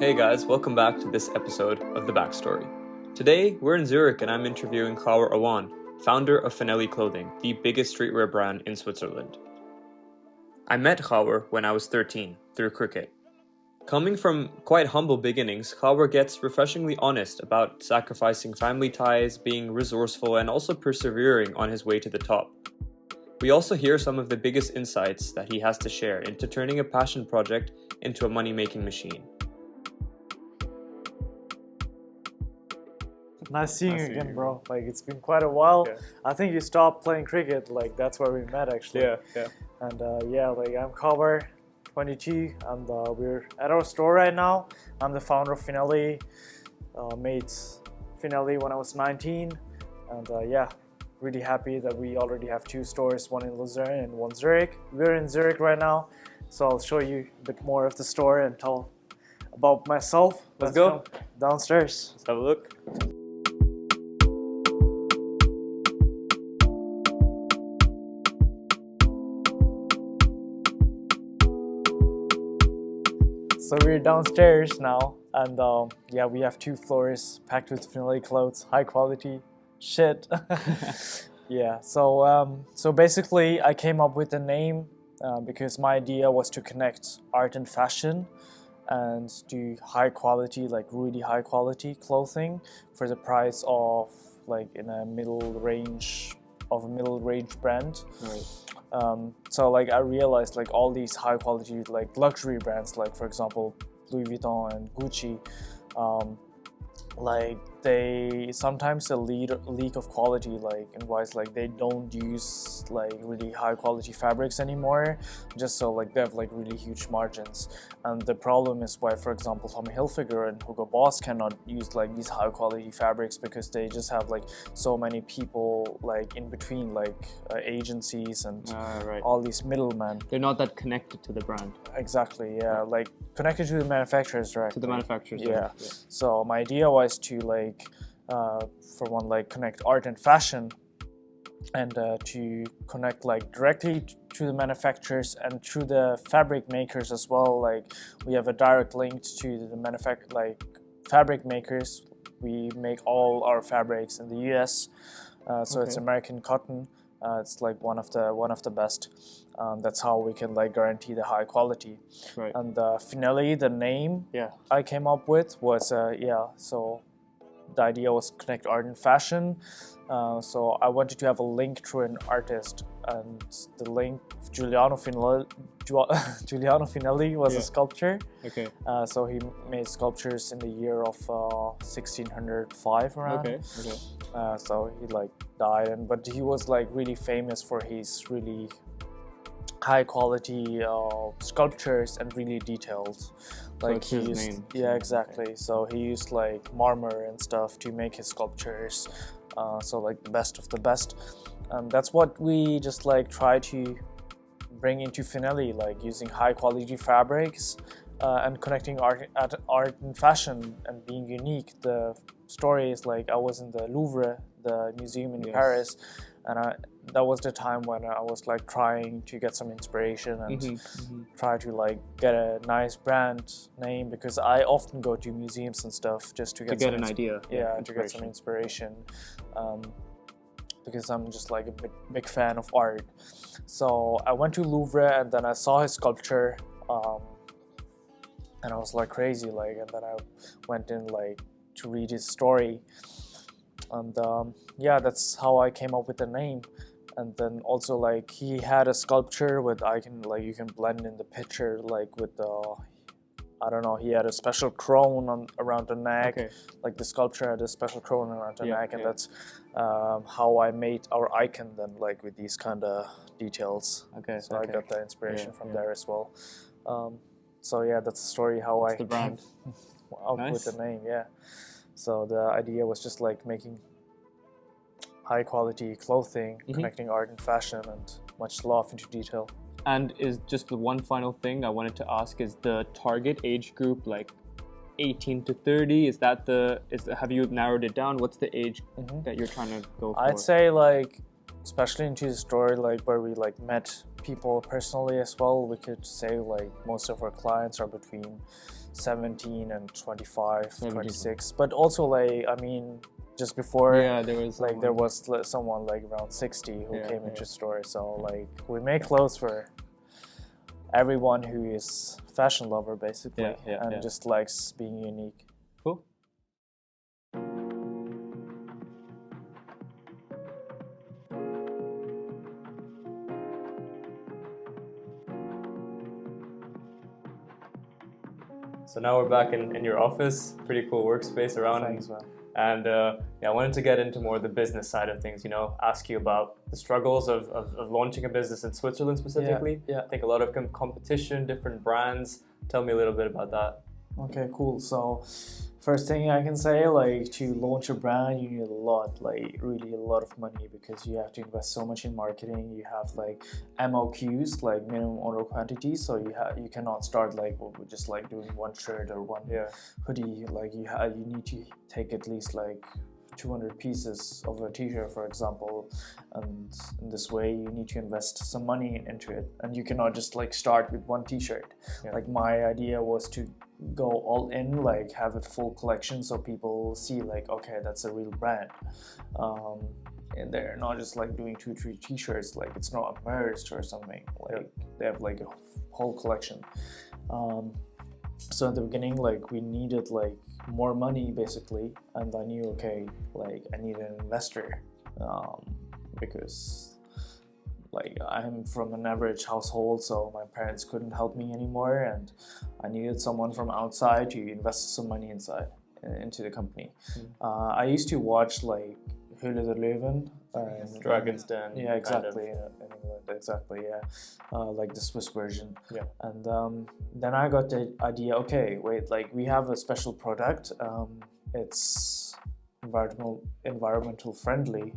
Hey guys, welcome back to this episode of The Backstory. Today, we're in Zurich and I'm interviewing Khawar Awan, founder of Finelli Clothing, the biggest streetwear brand in Switzerland. I met Khawar when I was 13, through cricket. Coming from quite humble beginnings, Khawar gets refreshingly honest about sacrificing family ties, being resourceful, and also persevering on his way to the top. We also hear some of the biggest insights that he has to share into turning a passion project into a money-making machine. Nice seeing you again, bro. Like, it's been quite a while. Yeah. I think you stopped playing cricket. Like, that's where we met, actually. Yeah. And I'm Khawar, 22, and we're at our store right now. I'm the founder of Finelli. Made Finelli when I was 19, and really happy that we already have two stores, one in Lucerne and one Zurich. We're in Zurich right now, so I'll show you a bit more of the store and tell about myself. Let's go downstairs. Let's have a look. So we're downstairs now, and we have two floors packed with Finelli clothes, high quality shit. So basically I came up with the name because my idea was to connect art and fashion and do high quality, like really high quality clothing for the price of like in a middle range brand. Right. So like I realized like all these high quality like luxury brands, like for example Louis Vuitton and Gucci, like they sometimes a leak of quality, like in wise like they don't use like really high quality fabrics anymore, just so like they have like really huge margins. And the problem is why, for example, Tommy Hilfiger and Hugo Boss cannot use like these high quality fabrics, because they just have like so many people like in between, like agencies and all these middlemen. They're not that connected to the brand. Exactly, yeah, like connected to the manufacturers, right? To the manufacturers, yeah. So my idea was to like for one, like connect art and fashion, and to connect like directly to the manufacturers and through the fabric makers as well. Like we have a direct link to the fabric makers. We make all our fabrics in the US, so it's American cotton. It's like one of the best. That's how we can like guarantee the high quality. Right. And Finelli, the name I came up with was so the idea was connect art and fashion. So I wanted to have a link through an artist, and the link Giuliano Finelli was a sculptor. Okay. So he made sculptures in the year of 1605 around. Okay. So he like died, but he was like really famous for his really high quality sculptures and really detailed. Like so he used, exactly. So he used like marmor and stuff to make his sculptures. So like the best of the best. That's what we just like try to bring into Finelli, like using high quality fabrics and connecting art and fashion and being unique. The story is like I was in the Louvre, the museum in Paris, and that was the time when I was like trying to get some inspiration and try to like get a nice brand name, because I often go to museums and stuff just to get an idea. To get some inspiration, because I'm just like a big fan of art. So I went to Louvre and then I saw his sculpture, and I was like crazy, like, and then I went in like to read his story. And that's how I came up with the name. And then also like he had a sculpture with you can blend in the picture like with the he had a special crown around the neck. Like the sculpture had a special crown around the neck, and that's how I made our icon then, like with these kind of details. So I got the inspiration from there as well. That's the story how that's the brand. came up with the name. So the idea was just like making high quality clothing, connecting art and fashion, and much love into detail. And is just the one final thing I wanted to ask, is the target age group like 18 to 30? Have you narrowed it down? What's the age that you're trying to go for? I'd say like, especially into the story, like where we like met people personally as well, we could say like most of our clients are between 17 and 25, 17. 26. But also like, I mean, just before, there was like there was someone like around 60 who came into store. So like we make clothes for everyone who is fashion lover basically, and just likes being unique. Cool. So now we're back in your office, pretty cool workspace around. Thanks, man. And I wanted to get into more the business side of things, ask you about the struggles of launching a business in Switzerland specifically. I think a lot of competition, different brands. Tell me a little bit about that. Okay, cool. So first thing I can say, like to launch a brand, you need a lot, like really a lot of money, because you have to invest so much in marketing. You have like MOQs, like minimum order quantities. So you cannot start like with just like doing one shirt or one hoodie. Like you need to take at least like 200 pieces of a t-shirt, for example, and in this way you need to invest some money into it, and you cannot just like start with one t-shirt. Like my idea was to go all in, like have a full collection so people see like, okay, that's a real brand, and they're not just like doing 2-3 t-shirts, like it's not a merged or something, like they have like a whole collection. So at the beginning, like we needed like more money basically, and I knew, okay, like I need an investor, because like I'm from an average household, so my parents couldn't help me anymore, and I needed someone from outside to invest some money into the company. I used to watch like Höhle der Löwen, Dragon's Den. Yeah, exactly. In England, exactly. Yeah, like the Swiss version. Yeah. And then I got the idea. Okay, wait. Like we have a special product. It's environmental friendly.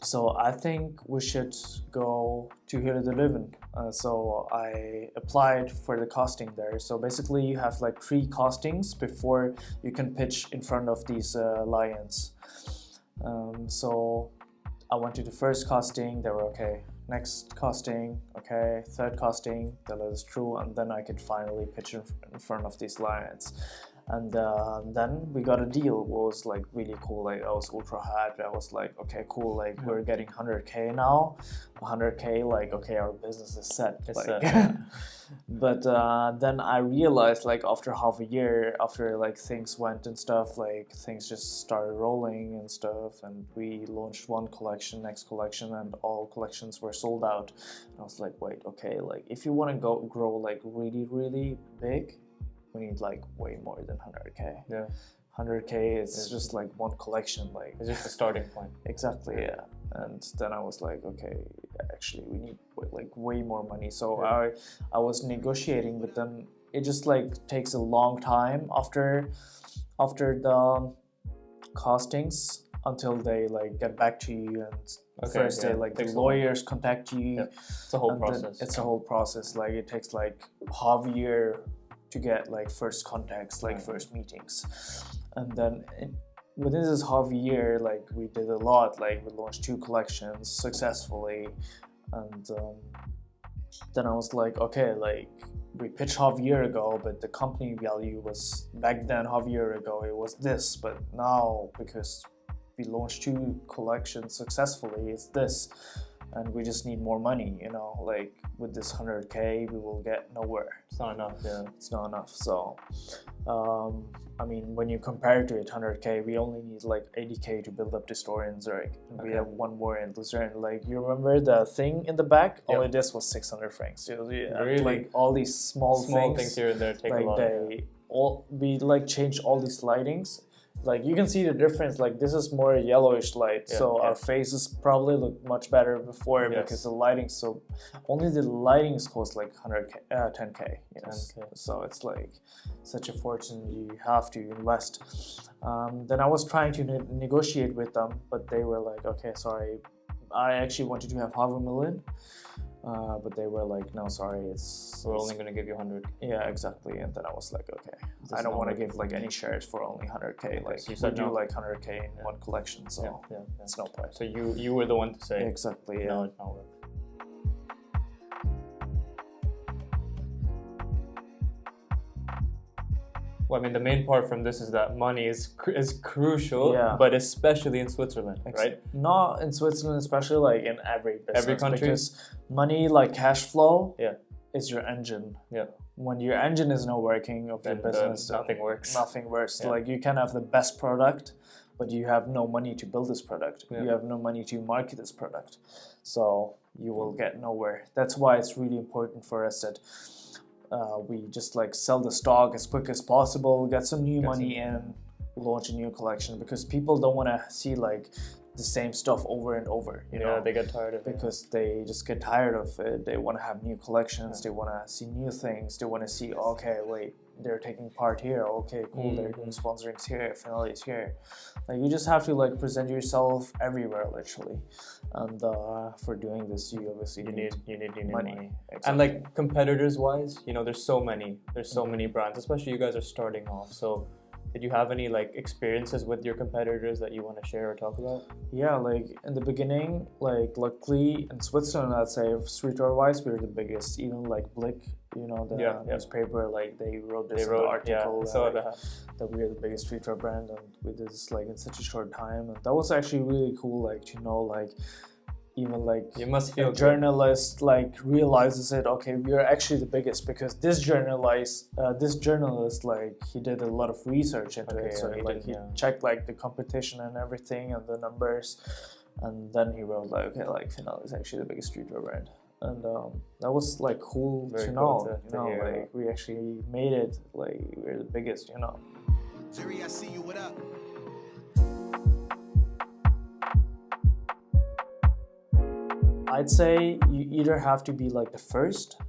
So I think we should go to Höhle der Löwen. So I applied for the casting there. So basically, you have like 3 castings before you can pitch in front of these lions. So I went to the first casting, they were okay. Next casting, okay. Third casting, they let us through, and then I could finally pitch in front of these lions. And then we got a deal. It was like really cool. Like I was ultra hyped. I was like, okay, cool. Like we're getting 100K now. 100K, like okay, our business is set. But then I realized, like after half a year, after like things went and stuff, like things just started rolling and stuff, and we launched one collection, next collection, and all collections were sold out. And I was like, wait, okay, like if you want to grow like really, really big, we need like way more than 100K. 100K is just like one collection, like it's just the starting point. Exactly, yeah. And then I was like, okay, actually we need like way more money. So I was negotiating with them. It just like takes a long time after the castings until they like get back to you, and first they like the lawyers contact you. It's a whole process. It's a whole process. Like it takes like half a year to get like first contacts, like first meetings, and then within this half a year, like we did a lot. Like we launched 2 collections successfully, and then I was like, okay, like we pitched half a year ago, but the company value was back then half a year ago it was this, but now because we launched 2 collections successfully, it's this. And we just need more money, like with this 100K we will get nowhere. It's not enough. It's not enough. So I mean, when you compare to it, 100K, we only need like 80K to build up the store in Zurich. We have one more in Lucerne. Like you remember the thing in the back? Only this was 600 francs. Really? Like all these small things here and there take like a lot. We like changed all these lightings. Like you can see the difference. Like this is more yellowish light, so our faces probably look much better before because the lighting. So only the lightings cost like 10K. So it's like such a fortune you have to invest. Then I was trying to negotiate with them, but they were like, okay, sorry, I actually wanted to have $500,000. But they were like, no, sorry, we're only going to give you 100. Yeah, exactly. And then I was like, okay, I don't want to give like any shares for only 100K. Like so you said do like 100K in one collection, so it's no point. So you were the one to say exactly. No, it's not work. Well, I mean, the main part from this is that money is crucial, Yeah. but especially in Switzerland, right? Not in Switzerland, especially like in every business. Every country? Because money, like cash flow, Yeah. is your engine. Yeah. When your engine is not working of your Then business, nothing works. Nothing works. Yeah. Like you can have the best product, but you have no money to build this product. Yeah. You have no money to market this product. So you will get nowhere. That's why it's really important for us that we just like sell the stock as quick as possible, get some new money in, launch a new collection, because people don't want to see like the same stuff over and over, you know, they get tired of it. because they just get tired of it. They want to have new collections, they want to see new things, they want to see, okay, wait, they're taking part here, okay, cool, they're doing sponsorings here, Finelli is here. Like you just have to like present yourself everywhere, literally. And for doing this, you obviously you need money. Exactly. And like competitors wise, you know, there's so many brands, especially you guys are starting off. So did you have any like experiences with your competitors that you want to share or talk about? Yeah, like in the beginning, like luckily in Switzerland, I'd say streetwear wise, we were the biggest. Even like Blick, you know, the newspaper, like they wrote this in the article that we are the biggest streetwear brand, and we did this like in such a short time, and that was actually really cool. Like to know, like even like you must feel a journalist like realizes it. Okay, we are actually the biggest because this journalist like he did a lot of research into it. So he checked like the competition and everything and the numbers, and then he wrote like, okay, like Finelli is actually the biggest streetwear brand, and that was like cool to know. You know, like we actually made it. Like we're the biggest. You know. Jerry, I see you. What up? I'd say you either have to be like the first,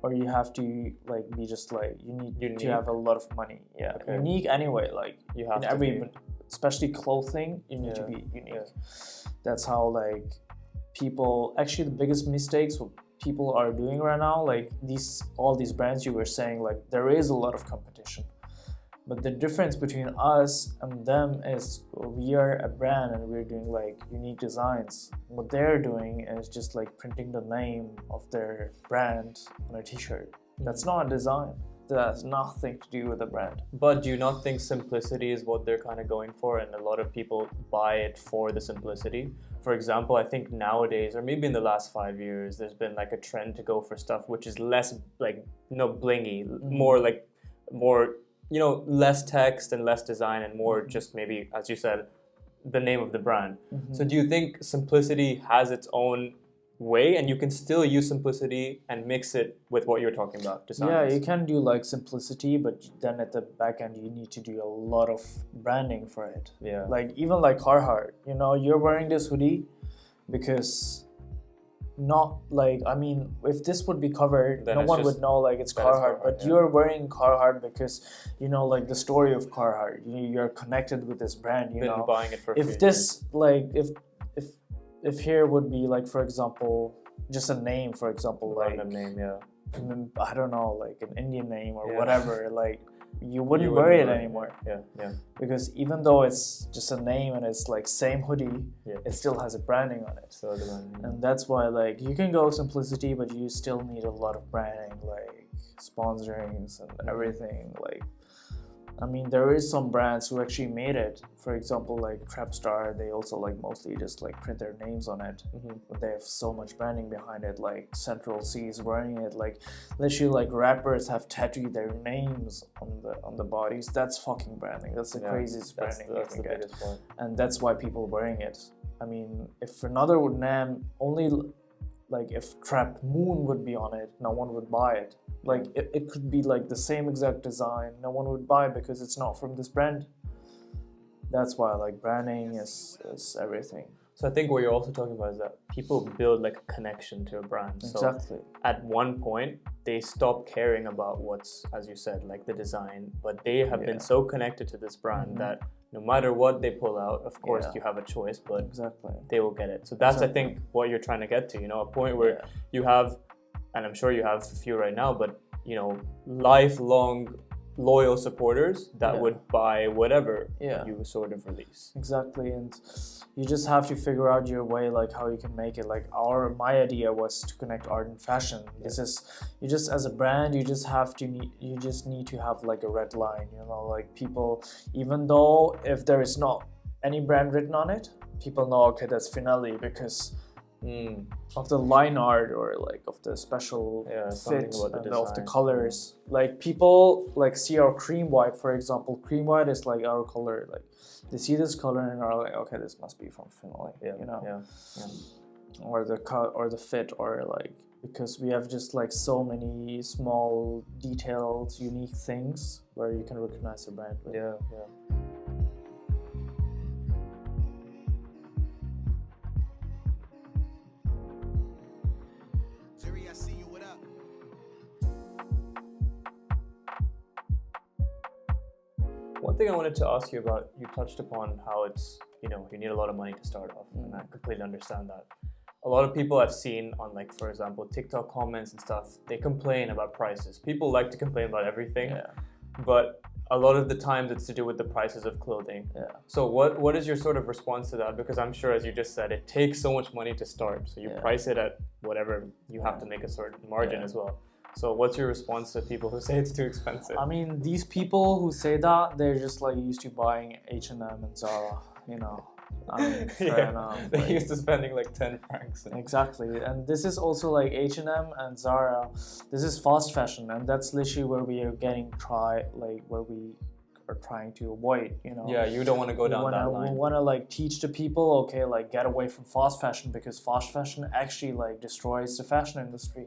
or you have to like be just like you need to have a lot of money. Yeah, unique anyway. Like you have in every, especially clothing, you need to be unique. That's how like people actually the biggest mistakes what people are doing right now. Like all these brands you were saying, like there is a lot of competition. But the difference between us and them is we are a brand and we're doing like unique designs. What they're doing is just like printing the name of their brand on a t-shirt. That's not a design. That has nothing to do with the brand. But do you not think simplicity is what they're kind of going for, and a lot of people buy it for the simplicity? For example, I think nowadays, or maybe in the last 5 years, there's been like a trend to go for stuff which is less like blingy, more you know, less text and less design and more just maybe, as you said, the name of the brand. So do you think simplicity has its own way and you can still use simplicity and mix it with what you're talking about? Designs? Yeah, you can do like simplicity, but then at the back end you need to do a lot of branding for it. Yeah. Like even like Carhartt, you know, you're wearing this hoodie because not like, I mean, if this would be covered, then no one would know like it's Carhartt, but you're wearing Carhartt because, you know, like the story of Carhartt, you're connected with this brand, you know. Buying it for if this like if here would be like, for example, just a name, for example, like random name, I don't know, like an Indian name or whatever, like you wouldn't wear it anymore. Yeah. Because even though it's just a name and it's like same hoodie, it still has a branding on it. And that's why like you can go simplicity, but you still need a lot of branding, like sponsorings and everything. Like, I mean, there is some brands who actually made it. For example, like Trapstar, they also like mostly just like print their names on it. But they have so much branding behind it. Like Central C is wearing it. Like literally, like rappers have tattooed their names on the bodies. That's fucking branding. That's the craziest branding you can get. And that's why people are wearing it. I mean, if another name only, like if Trap Moon would be on it, no one would buy it. Like it could be like the same exact design, no one would buy because it's not from this brand. That's why like branding is everything. So I think what you're also talking about is that people build like a connection to a brand. Exactly. So at one point they stop caring about what's, as you said, like the design, but they have been so connected to this brand that no matter what they pull out, of course you have a choice, but they will get it. So that's I think what you're trying to get to, you know, a point where you have, and I'm sure you have a few right now, but you know, lifelong loyal supporters that Yeah. would buy whatever Yeah. you sort of release. Exactly, and you just have to figure out your way, like how you can make it. Like my idea was to connect art and fashion. This is, you just as a brand, you just need to have like a red line, you know, like people, even though if there is not any brand written on it, people know, okay, that's Finelli because of the line art or like of the special something fit about the and of the design. colors. Like people like see our cream white, for example. Cream white is like our color. Like they see this color and are like, okay, this must be from Finelli, you know, or the cut or the fit or like, because we have just like so many small detailed unique things where you can recognize the brand with. Zuri, I see you, what up? One thing I wanted to ask you about, you touched upon how it's, you know, you need a lot of money to start off, and I completely understand that. A lot of people I've seen on, like, for example, TikTok comments and stuff, they complain about prices. People like to complain about everything, but a lot of the times it's to do with the prices of clothing. So what is your sort of response to that? Because I'm sure, as you just said, it takes so much money to start. So you price it at whatever, you have to make a certain margin as well. So what's your response to people who say it's too expensive? I mean, these people who say that, they're just like used to buying H&M and Zara, you know. I mean, fair enough. They're used to spending like 10 francs. Exactly, and this is also like H&M and Zara. This is fast fashion, and that's literally where we are where we are trying to avoid, you know. Yeah, you don't want to go down that line. We want to like teach the people, okay, like get away from fast fashion, because fast fashion actually like destroys the fashion industry.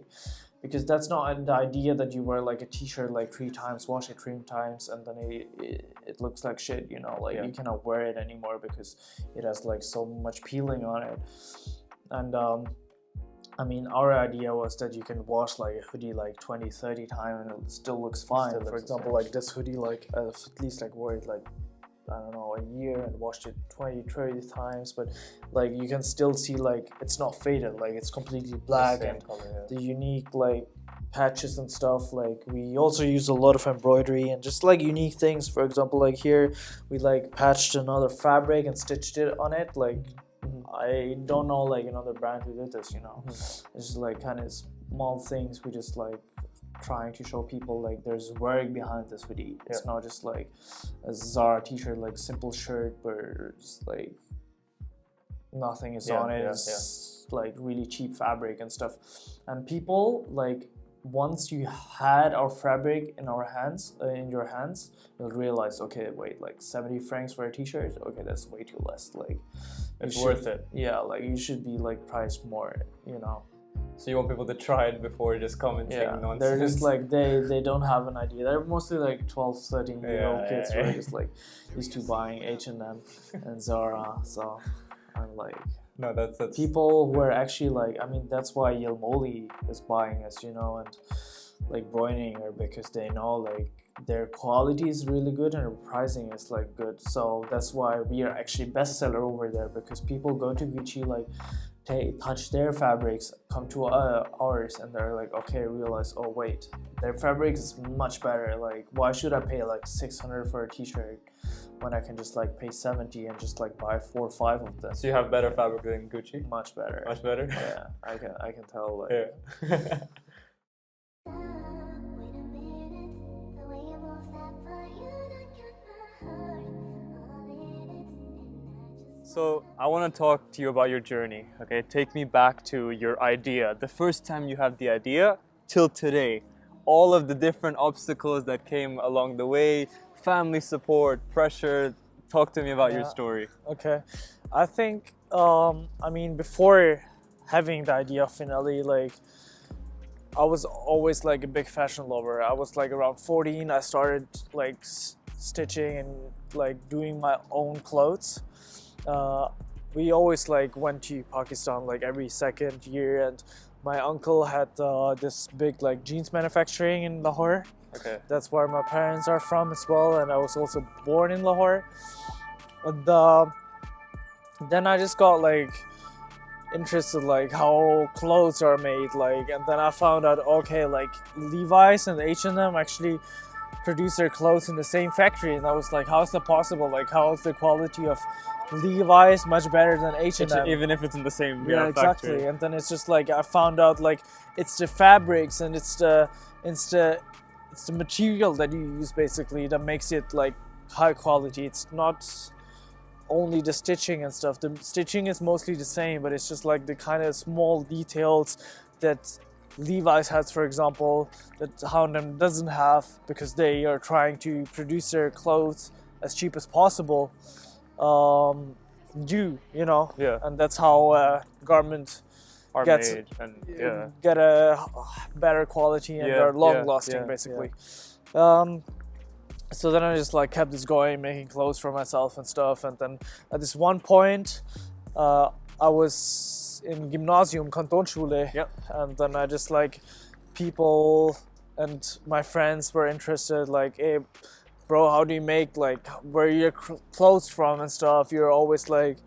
Because that's not the idea that you wear like a t-shirt like 3 times, wash it 3 times, and then it looks like shit, you know, like you cannot wear it anymore because it has like so much peeling on it. And I mean, our idea was that you can wash like a hoodie like 20-30 times and it still looks fine. For example, like this hoodie, like I've at least like wore it like, I don't know, a year and washed it 20-30 times, but like you can still see like it's not faded, like it's completely black, and color, the unique like patches and stuff. Like we also use a lot of embroidery and just like unique things. For example, like here we like patched another fabric and stitched it on it. Like I don't know like another brand who did this, you know. It's just like kind of small things we just like trying to show people like there's work behind this hoodie. It's not just like a Zara t-shirt, like simple shirt where it's like nothing is on it. It's like really cheap fabric and stuff. And people like, once you had our fabric in our hands, in your hands, you'll realize, okay, wait, like 70 francs for a t-shirt, okay, that's way too less. Like it's worth it. Yeah, like you should be like priced more, you know. So you want people to try it before just commenting nonsense? They're just like, they don't have an idea. They're mostly like 12, 13-year-old kids who are just like used to buying H&M and Zara. So I'm like, no, that's people who are actually like, I mean, that's why Yelmoli is buying us, you know, and like Breuninger, because they know like their quality is really good and their pricing is like good. So that's why we are actually bestseller over there, because people go to Gucci, like touch their fabrics, come to ours, and they're like, okay, realize, oh wait, their fabric is much better. Like, why should I pay like 600 for a t-shirt when I can just like pay 70 and just like buy 4 or 5 of them? So you have better fabric than Gucci? Much better. Much better? Yeah, I can tell. Like, yeah. So I want to talk to you about your journey, okay? Take me back to your idea. The first time you had the idea till today. All of the different obstacles that came along the way, family support, pressure. Talk to me about your story. Okay. I think, I mean, before having the idea of Finelli, like, I was always like a big fashion lover. I was like around 14, I started like stitching and like doing my own clothes. We always like went to Pakistan like every second year, and my uncle had this big like jeans manufacturing in Lahore. Okay. That's where my parents are from as well, and I was also born in Lahore. And then I just got like interested like how clothes are made, like, and then I found out, okay, like Levi's and H&M actually produce their clothes in the same factory, and I was like, how is that possible? Like, how is the quality of Levi's much better than H&M? Even if it's in the same Yeah, exactly. factory. And then it's just like I found out like it's the fabrics and it's the material that you use basically that makes it like high quality. It's not only the stitching and stuff. The stitching is mostly the same, but it's just like the kind of small details that Levi's has, for example, that H&M doesn't have because they are trying to produce their clothes as cheap as possible. Yeah. And that's how garment Are gets made and get a better quality and they're long lasting basically. So then I just like kept this going, making clothes for myself and stuff. And then at this one point, I was in Gymnasium, Kantonsschule, and then I just like people and my friends were interested, like, hey, bro, how do you make, like, where are your clothes from and stuff? You're always like,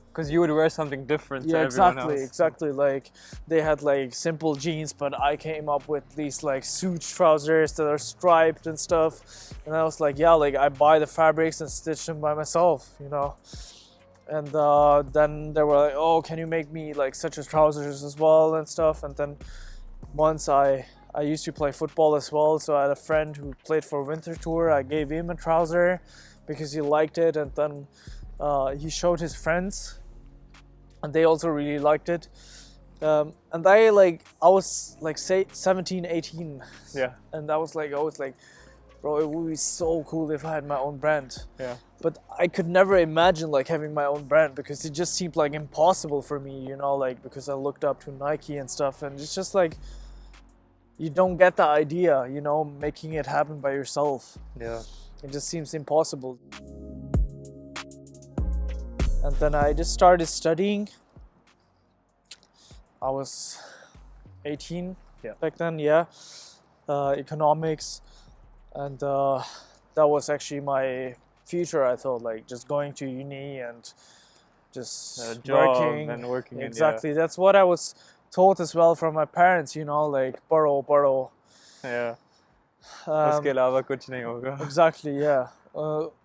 because you would wear something different to everyone else. Exactly. Like they had like simple jeans, but I came up with these like suit trousers that are striped and stuff. And I was like, yeah, like I buy the fabrics and stitch them by myself, And then they were like, oh, can you make me like such as trousers as well and stuff? And then once I used to play football as well, so I had a friend who played for Winter Tour. I gave him a trouser because he liked it, and then he showed his friends, and they also really liked it. And I was like say 17, 18, and I was like, always like, bro, it would be so cool if I had my own brand. But I could never imagine like having my own brand because it just seemed like impossible for me, like because I looked up to Nike and stuff, and it's just like you don't get the idea, making it happen by yourself. It just seems impossible. And then I just started studying. I was 18 back then, economics, and that was actually my future. I thought like just going to uni and just working and working. Exactly, that's what I was taught as well from my parents. Like borrow. उसके अलावा कुछ नहीं होगा. Exactly,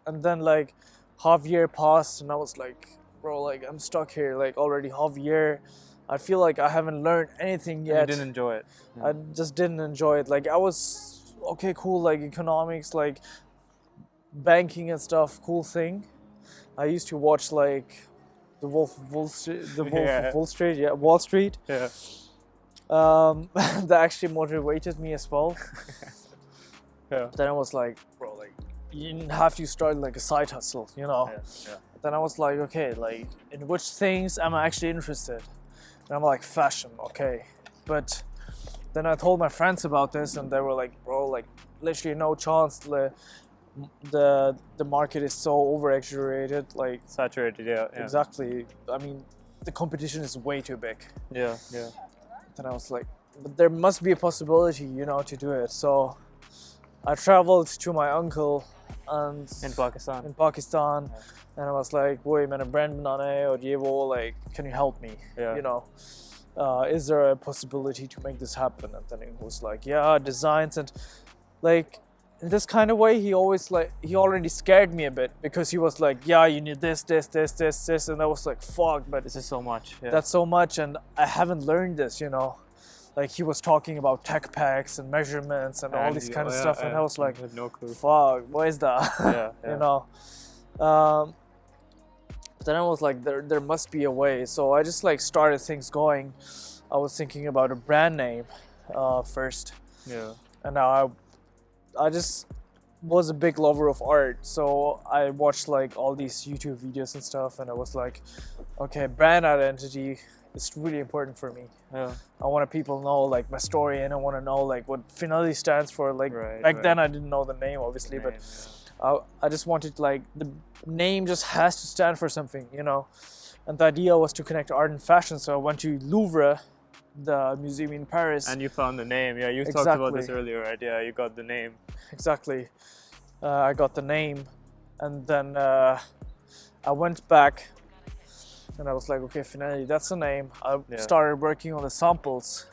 and then like half year passed, and I was like, bro, like I'm stuck here, like already half year. I feel like I haven't learned anything yet. You didn't enjoy it. I just didn't enjoy it. Like I was okay, cool, like economics, like banking and stuff, cool thing. I used to watch like the Wolf of Wall Street, Wall Street. That actually motivated me as well. Then I was like, bro, like you have to start like a side hustle, Then I was like, okay, like in which things am I actually interested? And I'm like, fashion, okay. But then I told my friends about this, and they were like, bro, like literally no chance. The market is so over exaggerated, like saturated. Exactly. I mean, the competition is way too big. Then I was like, but there must be a possibility, to do it. So I traveled to my uncle and in Pakistan, and I was like, "Woi, मैंने brand बनाना है और ये वो, like, can you help me? Is there a possibility to make this happen?" And then he was like, "Yeah, designs." And like in this kind of way, he already scared me a bit because he was like, "Yeah, you need this," and I was like, "Fuck!" But this is so much. That's so much, and I haven't learned this, Like he was talking about tech packs and measurements and all this kind of stuff, and I was like, no clue. Fuck, what is that? But then I was like, there must be a way. So I just like started things going. I was thinking about a brand name first. And I just was a big lover of art, so I watched like all these YouTube videos and stuff, and I was like, okay, brand identity is really important for me. I want people to know like my story, and I want to know like what Finelli stands for. Like back then I didn't know the name obviously, but I just wanted like the name just has to stand for something, And the idea was to connect art and fashion, so I went to Louvre, the museum in Paris. And you found the name. You talked about this earlier, right? Yeah, you got the name. Exactly. I got the name, and then I went back, and I was like, okay, Finelli, that's the name. I started working on the samples.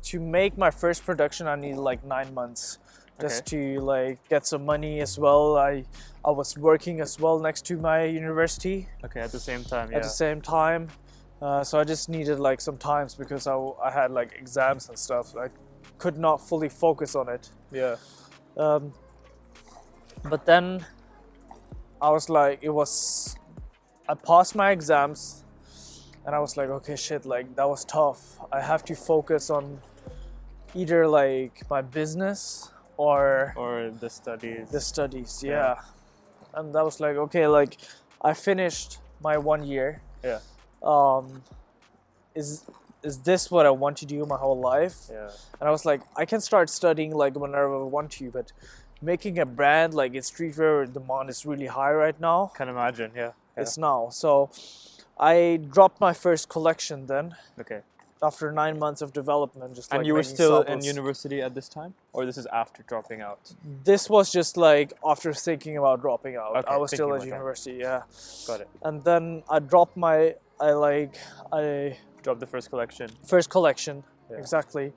to make my first production, I needed like 9 months just to like get some money as well. I was working as well next to my university. Okay, at the same time, At the same time. So I just needed like some times because I had like exams and stuff. I could not fully focus on it. Yeah. But then I was like, I passed my exams and I was like, okay, shit, like that was tough. I have to focus on either like my business or the studies. the studies, yeah. And that was like, okay, like I finished my 1 year. Yeah. Is this what I want to do my whole life? Yeah. And I was like, I can start studying like whenever I want to, but making a brand like in streetwear, demand is really high right now. Can imagine, yeah. It's now. So I dropped my first collection then. Okay. After 9 months of development, just like. And you were making still samples. in university at this time, or this is after dropping out? This was just like after thinking about dropping out. Okay, I was still thinking at about university, yeah. Got it. And then I dropped I Dropped the first collection. first collection, Yeah. exactly.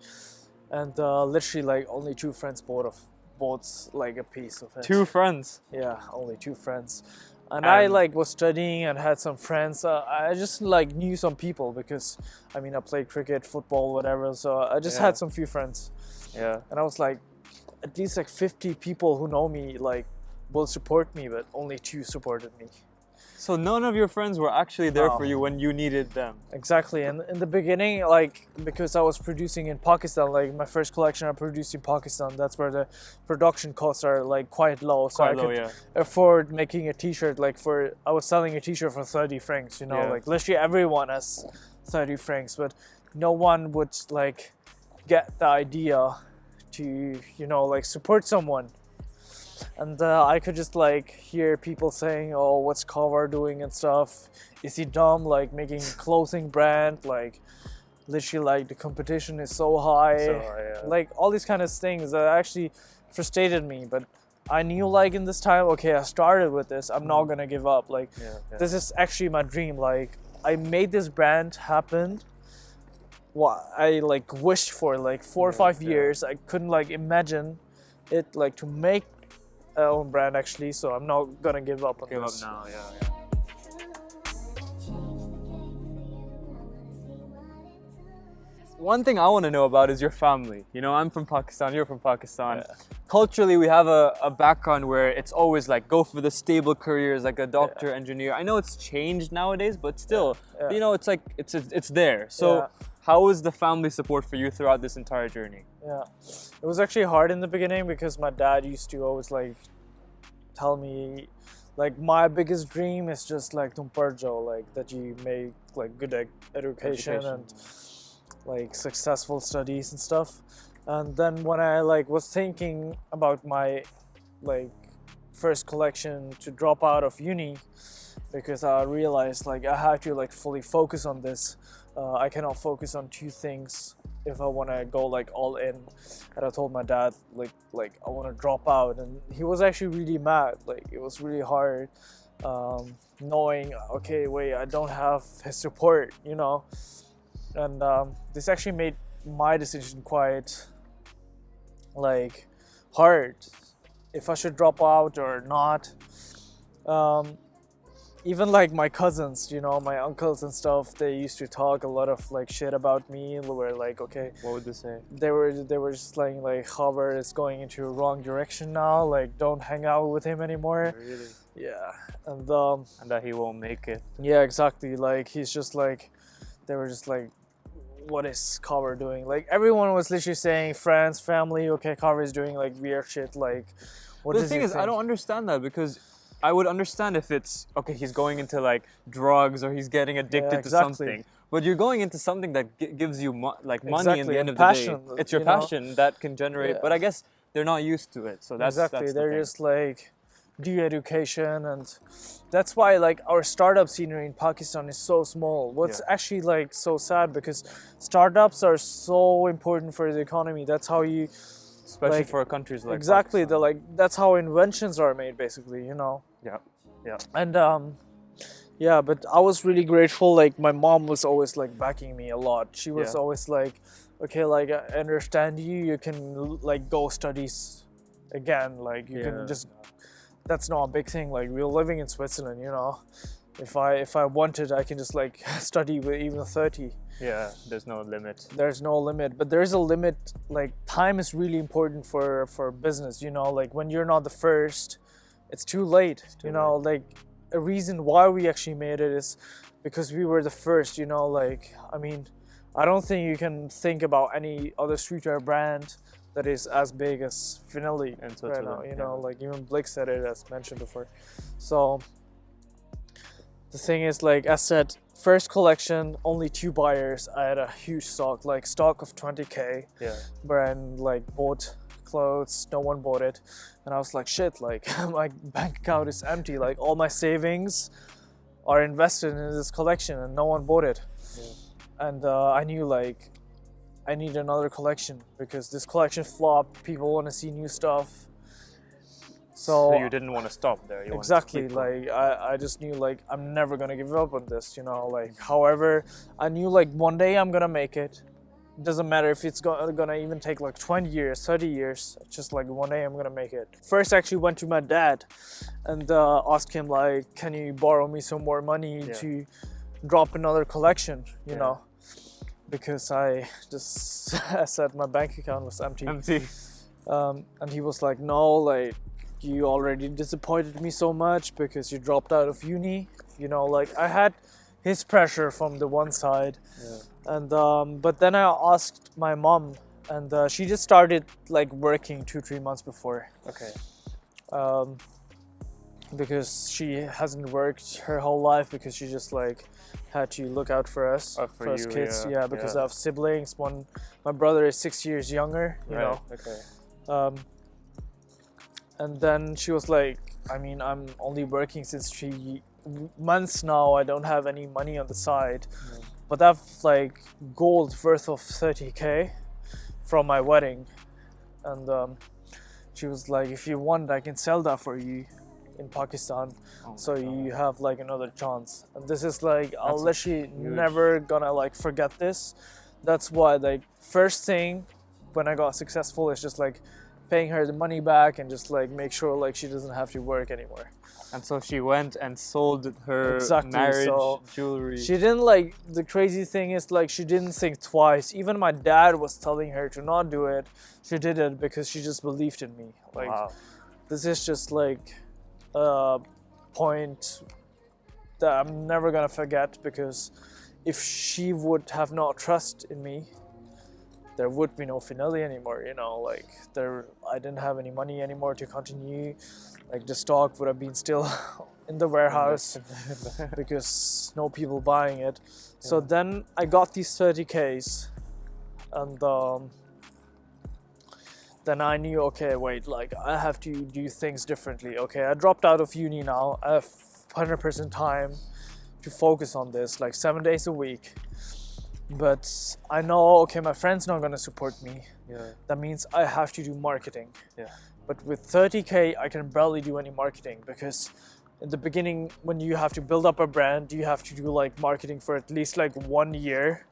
And literally like only 2 friends bought like a piece of it. 2 friends. Yeah, only 2 friends. And I And- like was studying and had some friends. I just like knew some people because I mean I played cricket, football, whatever. So I just Yeah. had some few friends. Yeah. And I was like, at least like 50 people who know me like will support me, but only 2 supported me. So none of your friends were actually there No. for you when you needed them. Exactly. And in the beginning, like because I was producing in Pakistan, like my first collection I produced in Pakistan, that's where the production costs are like quite low. So Quite I low, could yeah. afford making a t-shirt I was selling a t-shirt for 30 francs, you know, Yeah. like literally everyone has 30 francs, but no one would like get the idea to, you know, like support someone. And I could just like hear people saying, oh, what's Khawar doing and stuff? Is he dumb, like making clothing brand? Like literally like the competition is so high. Yeah. Like all these kind of things that actually frustrated me. But I knew like in this time, okay, I started with this. I'm not gonna give up. Like this is actually my dream. Like I made this brand happen. What I like wished for like 4 or 5 years. I couldn't like imagine it like to make our own brand actually. So I'm not gonna give up on Give up this. now, yeah. One thing I want to know about is your family. You know, I'm from Pakistan, you're from Pakistan. Yeah. Culturally, we have a background where it's always like go for the stable careers, like a doctor, engineer. I know it's changed nowadays, but still, Yeah. you know, it's like it's there. So, Yeah. how was the family support for you throughout this entire journey? Yeah, it was actually hard in the beginning because my dad used to always like tell me, like my biggest dream is just like tum parjo, like that you make like good education and like successful studies and stuff. And then when I like was thinking about my like first collection to drop out of uni, because I realized like I have to like fully focus on this. I cannot focus on 2 things if I want to go like all in. And I told my dad like I want to drop out, and he was actually really mad. Like it was really hard knowing, okay, wait, I don't have his support, you know. And this actually made my decision quite like hard, if I should drop out or not. Even like my cousins, you know, my uncles and stuff, they used to talk a lot of like shit about me. They were like, okay, What would they say? they were just like Khawar is going into a wrong direction now, like don't hang out with him anymore. Really? Yeah. And And that he won't make it. yeah, exactly, like he's just like, they were just like, what is Khawar doing? Like everyone was literally saying, friends, family, okay, Khawar is doing like weird shit, like what But the does thing he is, I think? don't understand that, because I would understand if it's okay, he's going into like drugs or he's getting addicted to exactly. something. But you're going into something that gives you like money in Exactly, the end and of passion, the day. It's your you know? passion that can generate. Yeah. But I guess they're not used to it, so that's exactly. That's the They're thing. just like do education, and that's why like our startup scenery in Pakistan is so small. What's actually like so sad, because startups are so important for the economy. That's how you especially like, for countries like exactly Pakistan. the like that's how inventions are made, basically, you know. Yeah, yeah. And yeah, but I was really grateful. Like my mom was always like backing me a lot. She was Yeah. always like, okay, like I understand you can like go studies again, like you can just, that's not a big thing. Like we're living in Switzerland, you know. If I wanted, I can just like study with even 30. Yeah, there's no limit. There's no limit, but there's a limit. Like time is really important for business, you know. Like when you're not the first, it's too late, you know. Like a reason why we actually made it is because we were the first, you know. Like I mean, I don't think you can think about any other streetwear brand that is as big as Finelli right now, you know. Like even Blake said it, as mentioned before. So the thing is, like I said, first collection, only 2 buyers. I had a huge stock, like stock of 20k. Yeah. Brand like bought clothes, no one bought it, and I was like, shit, like my bank account is empty. Like all my savings are invested in this collection, and no one bought it. Yeah. And I knew like I need another collection because this collection flopped. People want to see new stuff. So you didn't want to stop there. You exactly, like I just knew like I'm never gonna give up on this, you know. Like however, I knew like one day I'm gonna make it. It doesn't matter if it's gonna even take like 20 years, 30 years. It's just like one day I'm gonna make it. First, I actually went to my dad and asked him like, can you borrow me some more money to drop another collection, you know? Because I just I said my bank account was empty. And he was like, no, like you already disappointed me so much because you dropped out of uni, you know. Like I had his pressure from the one side, and but then I asked my mom, and she just started like working 2-3 months before. Because she hasn't worked her whole life because she just like had to look out for us, for us kids. Because I have siblings. My brother is 6 years younger, you know. And then she was like, I mean, I'm only working since 3 months now. I don't have any money on the side, but I have like gold worth of 30k from my wedding. And she was like, if you want, I can sell that for you in Pakistan, so you have like another chance. And this is like, I'll literally never gonna like forget this. That's why like first thing when I got successful is just like paying her the money back and just like make sure like she doesn't have to work anymore. And so she went and sold her marriage jewelry. She didn't like, the crazy thing is like she didn't think twice. Even my dad was telling her to not do it. She did it because she just believed in me. Like this is just like a point that I'm never gonna forget, because if she would have not trust in me, there would be no Finelli anymore, you know. Like I didn't have any money anymore to continue. Like the stock would have been still in the warehouse because no people buying it. So then I got these 30Ks, and then I knew, okay, wait, like I have to do things differently. Okay, I dropped out of uni now. I have 100% time to focus on this, like 7 days a week. But I know, okay, my friend's not gonna support me. That means I have to do marketing. But with 30K, I can barely do any marketing, because in the beginning, when you have to build up a brand, you have to do like marketing for at least like 1 year,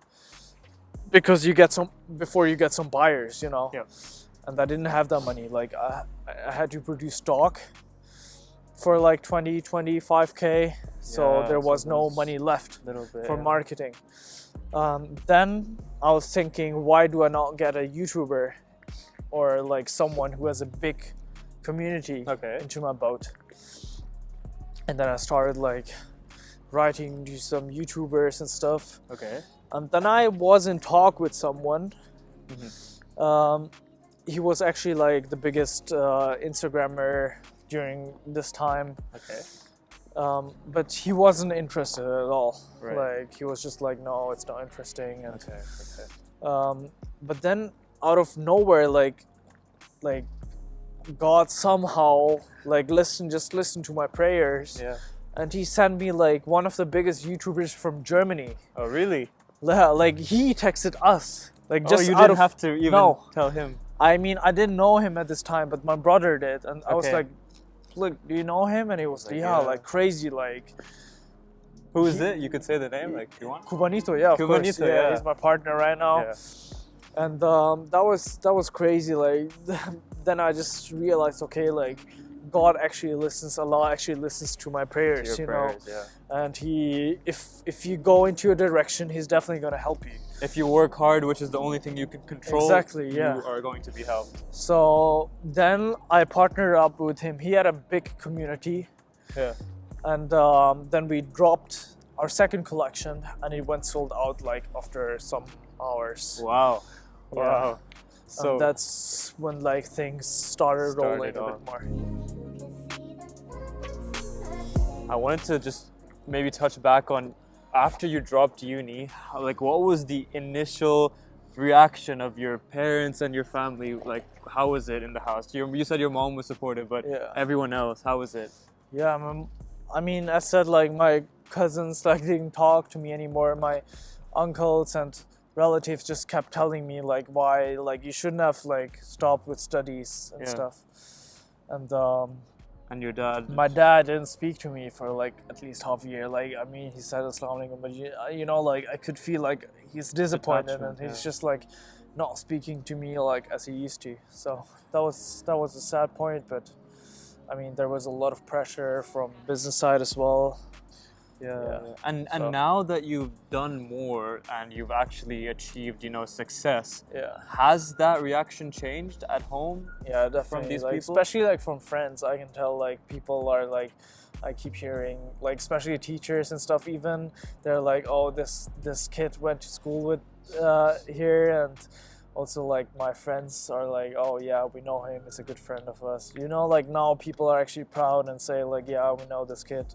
because you get some, before you get some buyers, you know. And I didn't have that money. Like I had to produce stock for like 25K, so there was no money left for marketing. Then I was thinking, why do I not get a YouTuber or like someone who has a big community into my boat? And then I started like writing to some YouTubers and stuff. And then I was in talk with someone. He was actually like the biggest Instagrammer during this time. But he wasn't interested at all. Like he was just like, no, it's not interesting. And but then out of nowhere, like God somehow like just listened to my prayers. And he sent me like one of the biggest YouTubers from Germany. Oh, really? Like he texted us. Like just you didn't have to even tell him. I mean, I didn't know him at this time, but my brother did. And I was like, look, do you know him? And he was like, like crazy, like. Who is it? You could say the name, like, if you want. Cubanito, of course. Yeah, he's my partner right now. And that was crazy. Like then I just realized, okay, like God actually listens. Allah actually listens to my prayers. Your you prayers, know, yeah. and if you go into a direction, He's definitely gonna help you. If you work hard, which is the only thing you can control, Exactly, yeah. you are going to be helped. So then I partnered up with him. He had a big community, Yeah. and then we dropped our second collection, and it went sold out like after some hours. Wow. Yeah. Wow. So And that's when like things started rolling a off. bit more. I wanted to just maybe touch back on after you dropped uni, like what was the initial reaction of your parents and your family? Like, how was it in the house? You said your mom was supportive, but Yeah. everyone else, how was it? Yeah, I mean, I said like my cousins like didn't talk to me anymore. My uncles and relatives just kept telling me like why like you shouldn't have like stopped with studies and Yeah. stuff. And And your dad? my dad didn't speak to me for like at least half a year. Like I mean, he said Assalamu alaikum, but you know, like I could feel like he's disappointed and Detachment, he's yeah. just like not speaking to me like as he used to. So that was a sad point, but I mean, there was a lot of pressure from business side as well. Yeah. And So- now that you've done more and you've actually achieved, success, Yeah, has that reaction changed at home? yeah, definitely. these like, people? especially like from friends, I can tell like people are like, I keep hearing like, especially teachers and stuff. Even they're like, oh, this kid went to school with here, and also like my friends are like, oh yeah, we know him. It's a good friend of us. You know, like now people are actually proud and say like, yeah, we know this kid.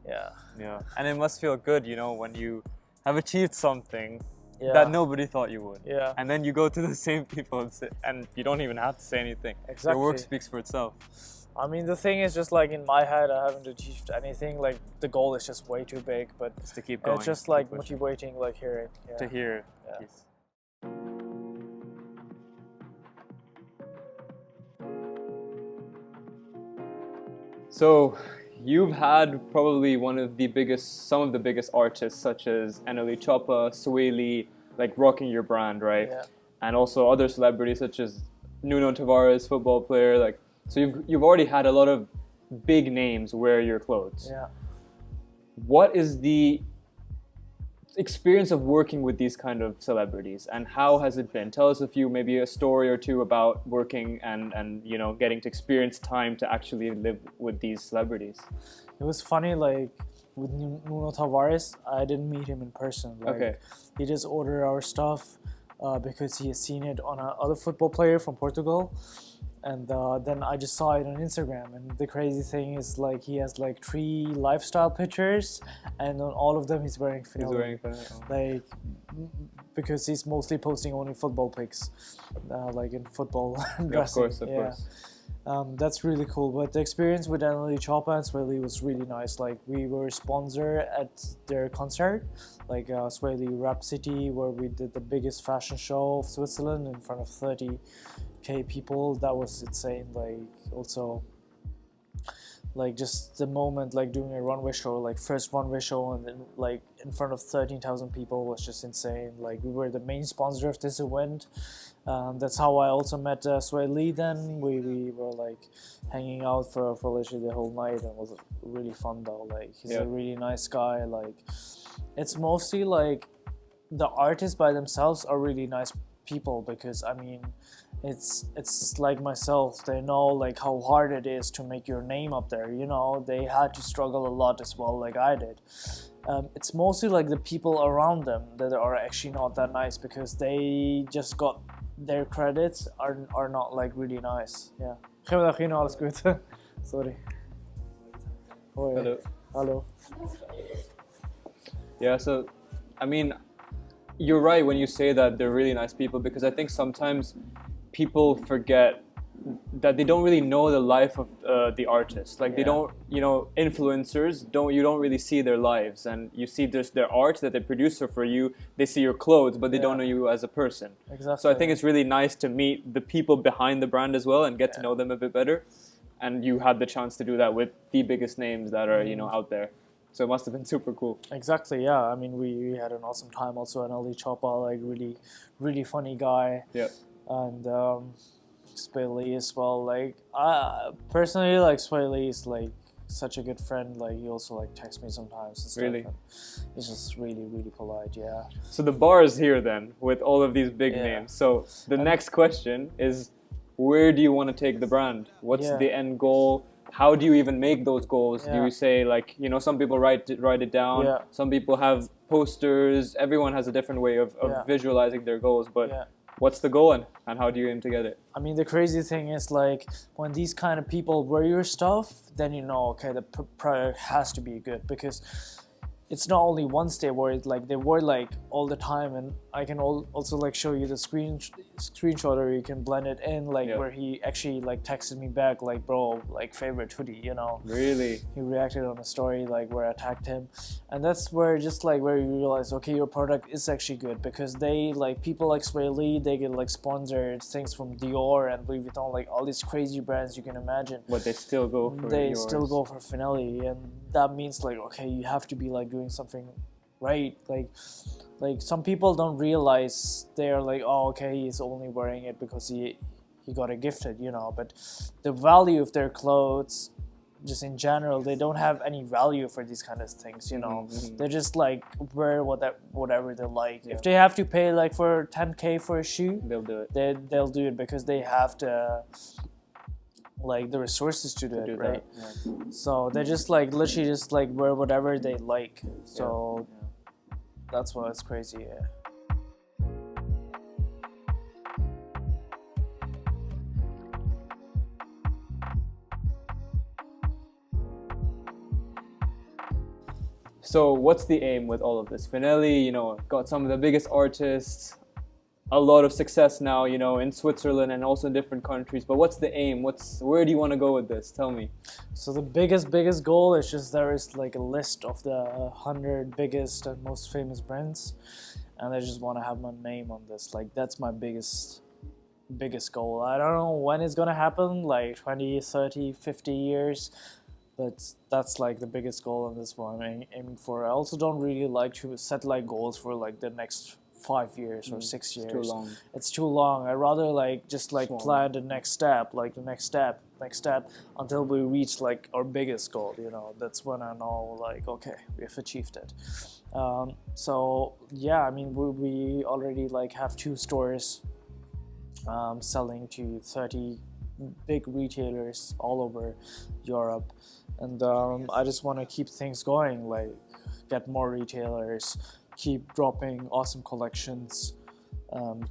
Yeah. Yeah. And it must feel good, when you have achieved something Yeah. that nobody thought you would. Yeah. And then you go to the same people and you don't even have to say anything. Your work Exactly. speaks for itself. I mean, the thing is just like in my head, I haven't achieved anything. Like the goal is just way too big, but Just to keep going. it's just keep like pushing. motivating, like hearing. Yeah. To hear. Yeah. Yes. So, you've had probably some of the biggest artists, such as Eneli Choppa, S2E5, like rocking your brand, right? Yeah. And also other celebrities such as Nuno Tavares, football player. Like, so you've already had a lot of big names wear your clothes. Yeah. What is the experience of working with these kind of celebrities, and how has it been? Tell us maybe a story or two about working and getting to experience time to actually live with these celebrities. It was funny, like with Nuno Tavares, I didn't meet him in person. Like, Okay. He just ordered our stuff because he has seen it on another football player from Portugal. And then I just saw it on Instagram. And the crazy thing is, like, he has like 3 lifestyle pictures, and on all of them he's wearing He's Finelli. wearing Like, because he's mostly posting only football pics, like in football dressing. of course. That's really cool. But the experience with Eneli Choppa and S2E5 was really nice. Like we were sponsor at their concert, like S2E5 Rap City, where we did the biggest fashion show of Switzerland in front of 30K people. That was insane. Like also, like just the moment, like doing a runway show, like first runway show, and then like in front of 13,000 people was just insane. Like we were the main sponsor of this event. That's how I also met S2E5 then. We were like hanging out for literally the whole night, and it was really fun though. Like he's Yeah. a really nice guy. Like it's mostly like the artists by themselves are really nice people, because I mean it's like myself, they know like how hard it is to make your name up there, they had to struggle a lot as well, like I did. It's mostly like the people around them that are actually not that nice, because they just got their credits are not like really nice. Yeah. Alles goed. Sorry. Hoi. Hello. Hallo. Yeah, so I mean, you're right when you say that they're really nice people, because I think sometimes people forget that they don't really know the life of the artist. Like they Yeah. don't, influencers you don't really see their lives, and you see just their art that they produce for you. They see your clothes, but they don't Yeah. know you as a person. Exactly. So I think it's really nice to meet the people behind the brand as well and get to Yeah. know them a bit better. And you had the chance to do that with the biggest names that are, out there. So it must have been super cool. Exactly, yeah. I mean, we had an awesome time. Also, Anali Choppa, like really funny guy. Yeah. And Sway Lee as well. Like, I personally like Sway Lee is like such a good friend. Like, he also like texts me sometimes and stuff. Really? And he's just really polite. Yeah. So the bar is here then with all of these big Yeah. names. So the next question is, where do you want to take the brand? What's the end goal? How do you even make those goals? Do Yeah. you say like, some people write it down. Yeah. Some people have posters. Everyone has a different way of Yeah. visualizing their goals. But Yeah. what's the goal and how do you aim to get it? I mean, the crazy thing is like when these kind of people wear your stuff, then you know, okay, the product has to be good because it's not only once they wear it, like they wear like all the time, and I can also like show you the screenshot, or you can blend it in, like where he actually like texted me back, like, bro, like favorite hoodie, Really? He reacted on a story like where I tagged him, and that's where just like where you realize, okay, your product is actually good because they like people like Sway Lee, they get like sponsored things from Dior and Louis Vuitton, like all these crazy brands you can imagine. But they still go for They yours. still go for Finelli, and that means like, okay, you have to be like doing something right. Like some people don't realize, they're like, oh, okay, he's only wearing it because he got it gifted, but the value of their clothes, just in general, they don't have any value for these kind of things, Mm-hmm. They're just like wear whatever they like. If they have to pay like for 10K for a shoe, They'll do it. they'll do it because they have the resources to do it, right? Yeah. So they just like literally just like wear whatever they like. So that's why it's crazy. Yeah. So what's the aim with all of this? Finelli, got some of the biggest artists, a lot of success now, in Switzerland and also in different countries. But what's the aim? Where do you want to go with this? Tell me. So the biggest goal is just there is like a list of the 100 biggest and most famous brands, and I just want to have my name on this. Like that's my biggest goal. I don't know when it's gonna happen, like 20, 30, 50 years. But that's like the biggest goal, and that's what I'm aiming for. I also don't really like to set like goals for like the next 5 years or 6 years. Too long. It's too long. I'd rather like just like plan the next step, until we reach like our biggest goal. That's when I know like, okay, we have achieved it. So yeah, I mean we already like have 2 stores selling to 30 big retailers all over Europe. And I just want to keep things going, like get more retailers, keep dropping awesome collections,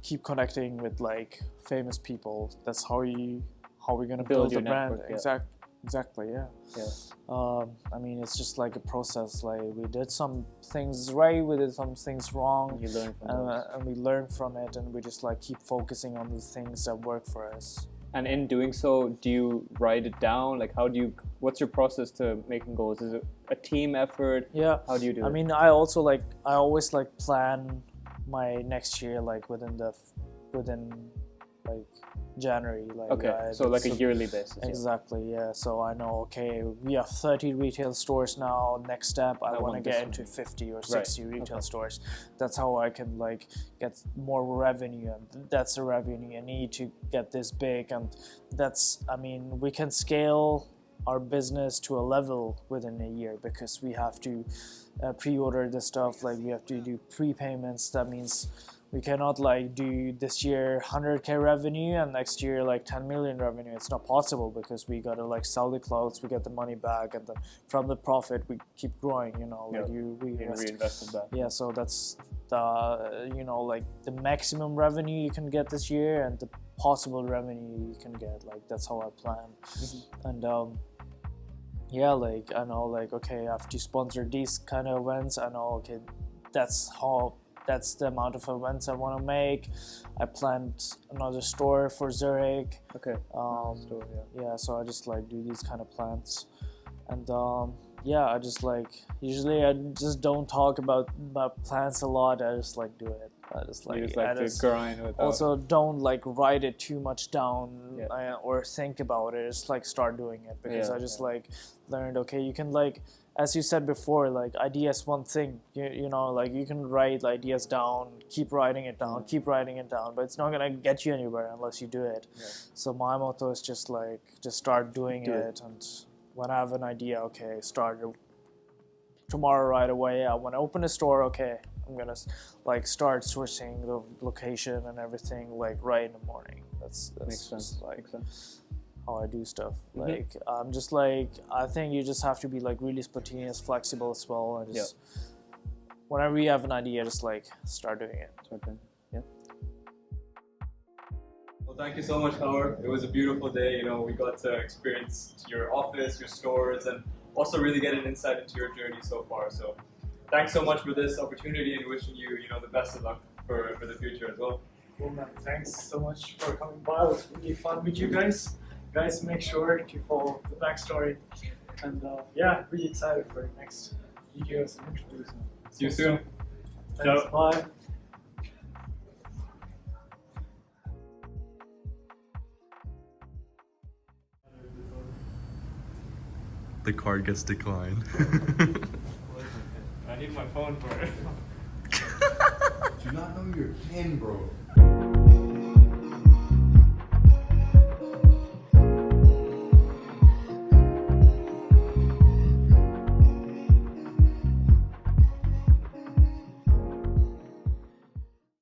keep connecting with like famous people. That's how we're gonna build a brand. Network, yeah. Exactly, yeah. Yeah. I mean, it's just like a process. Like we did some things right, we did some things wrong, You learn from those. and we learn from it, and we just like keep focusing on the things that work for us. And in doing so, do you write it down? Like, what's your process to making goals? Is it a team effort? Yeah. How do you do it? I mean, I always like plan my next year like within like January. Like okay, so like a yearly basis. Yeah. Exactly, yeah. So I know, okay, we have 30 retail stores now. Next step, I want to get into 50 or 60 retail stores. That's how I can like get more revenue, and that's the revenue I need to get this big. And we can scale our business to a level within a year because we have to pre-order the stuff. Like we have to do prepayments. That means we cannot like do this year 100K revenue and next year like 10 million revenue. It's not possible because we gotta like sell the clothes, we get the money back, and then from the profit we keep growing. Like we reinvest in that. Yeah, so that's the like the maximum revenue you can get this year and the possible revenue you can get. Like that's how I plan. And yeah, like I know like, okay, I have to sponsor these kind of events. I know, okay, that's the amount of events I want to make. I planned another store for Zurich. Okay. Yeah, so I just like do these kind of plans, and yeah, I just like usually I just don't talk about my plans a lot. I just like do it. I just like to grind with. Also, don't like write it too much down or think about it. Just like start doing it because I just like learned, okay, you can like as you said before, like idea is one thing. You know, like you can write ideas down, keep writing it down, keep writing it down, but it's not gonna get you anywhere unless you do it. Yeah. So my motto is just like just start doing Do it, and when I have an idea, okay, start it tomorrow right away. I want to open a store, okay, I'm gonna like start sourcing the location and everything like right in the morning. That's Makes sense. just like Makes sense. how I do stuff. Mhm. Like I'm just like I think you just have to be like really spontaneous, flexible as well, and just whenever you have an idea, just like start doing it. Certain. Yeah. Well, thank you so much, Khawar. It was a beautiful day. You know, we got to experience your office, your stores, and also really get an insight into your journey so far. So thanks so much for this opportunity, and wishing you, you know, the best of luck for the future as well. Cool, man. Thanks so much for coming by. It was really fun with you guys. Guys, make sure to follow the backstory. And yeah, really excited for the next videos and interviews. See you soon. Thanks, Ciao. bye. The card gets declined. I need my phone for it. Do you not know your PIN, bro?